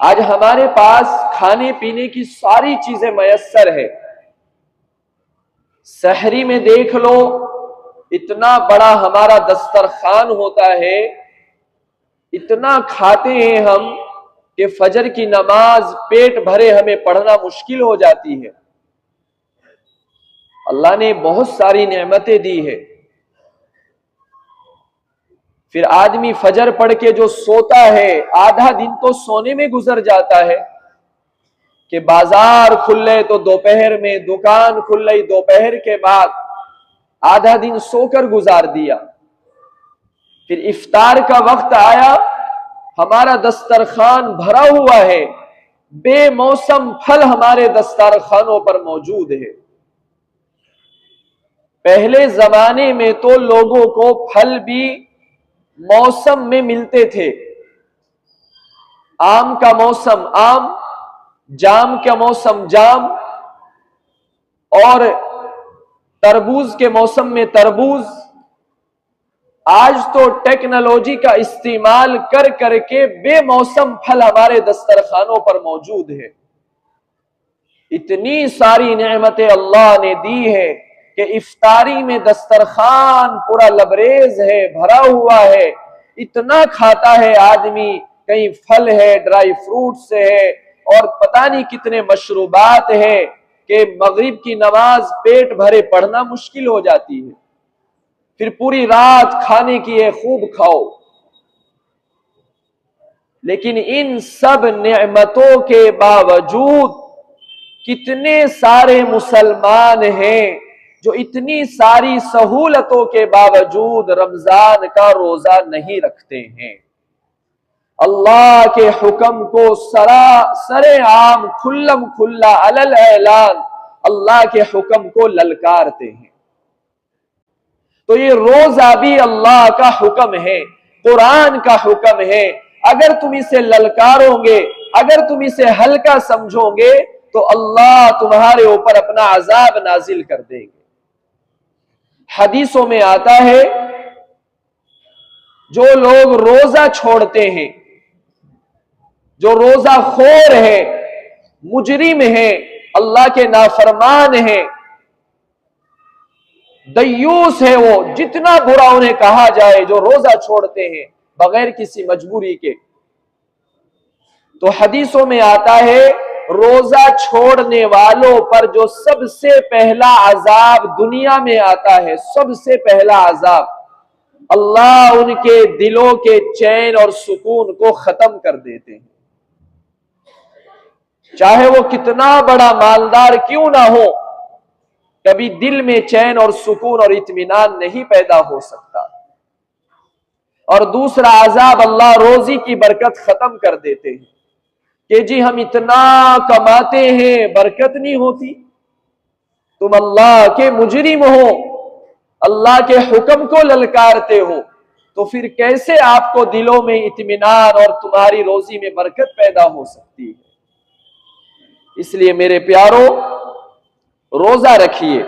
آج ہمارے پاس کھانے پینے کی ساری چیزیں میسر ہے. سحری میں دیکھ لو اتنا بڑا ہمارا دسترخوان ہوتا ہے، اتنا کھاتے ہیں ہم کہ فجر کی نماز پیٹ بھرے ہمیں پڑھنا مشکل ہو جاتی ہے. اللہ نے بہت ساری نعمتیں دی ہے. پھر آدمی فجر پڑھ کے جو سوتا ہے آدھا دن تو سونے میں گزر جاتا ہے کہ بازار کھلے تو دوپہر میں، دکان کھلے دوپہر کے بعد، آدھا دن سو کر گزار دیا. پھر افطار کا وقت آیا، ہمارا دسترخوان بھرا ہوا ہے، بے موسم پھل ہمارے دسترخوانوں پر موجود ہے. پہلے زمانے میں تو لوگوں کو پھل بھی موسم میں ملتے تھے. آم کا موسم آم، جام کا موسم جام، اور تربوز کے موسم میں تربوز. آج تو ٹیکنالوجی کا استعمال کر کر کے بے موسم پھل ہمارے دسترخوانوں پر موجود ہے. اتنی ساری نعمتیں اللہ نے دی ہے کہ افطاری میں دسترخوان پورا لبریز ہے، بھرا ہوا ہے. اتنا کھاتا ہے آدمی، کہیں پھل ہے، ڈرائی فروٹس ہے، اور پتہ نہیں کتنے مشروبات ہیں کہ مغرب کی نماز پیٹ بھرے پڑھنا مشکل ہو جاتی ہے. پھر پوری رات کھانے کی ہے، خوب کھاؤ. لیکن ان سب نعمتوں کے باوجود کتنے سارے مسلمان ہیں جو اتنی ساری سہولتوں کے باوجود رمضان کا روزہ نہیں رکھتے ہیں. اللہ کے حکم کو سرے عام کھلم کھلا علل اعلان اللہ کے حکم کو للکارتے ہیں. تو یہ روزہ بھی اللہ کا حکم ہے، قرآن کا حکم ہے. اگر تم اسے للکارو گے، اگر تم اسے ہلکا سمجھو گے تو اللہ تمہارے اوپر اپنا عذاب نازل کر دیں گے. حدیثوں میں آتا ہے جو لوگ روزہ چھوڑتے ہیں، جو روزہ خور ہے، مجرم ہے، اللہ کے نافرمان ہے، دیوس ہے، وہ جتنا برا انہیں کہا جائے، جو روزہ چھوڑتے ہیں بغیر کسی مجبوری کے. تو حدیثوں میں آتا ہے روزہ چھوڑنے والوں پر جو سب سے پہلا عذاب دنیا میں آتا ہے، سب سے پہلا عذاب، اللہ ان کے دلوں کے چین اور سکون کو ختم کر دیتے ہیں. چاہے وہ کتنا بڑا مالدار کیوں نہ ہو، کبھی دل میں چین اور سکون اور اطمینان نہیں پیدا ہو سکتا. اور دوسرا عذاب، اللہ روزی کی برکت ختم کر دیتے ہیں کہ جی ہم اتنا کماتے ہیں برکت نہیں ہوتی. تم اللہ کے مجرم ہو، اللہ کے حکم کو للکارتے ہو، تو پھر کیسے آپ کو دلوں میں اطمینان اور تمہاری روزی میں برکت پیدا ہو سکتی ہے؟ اس لیے میرے پیارو روزہ رکھیے.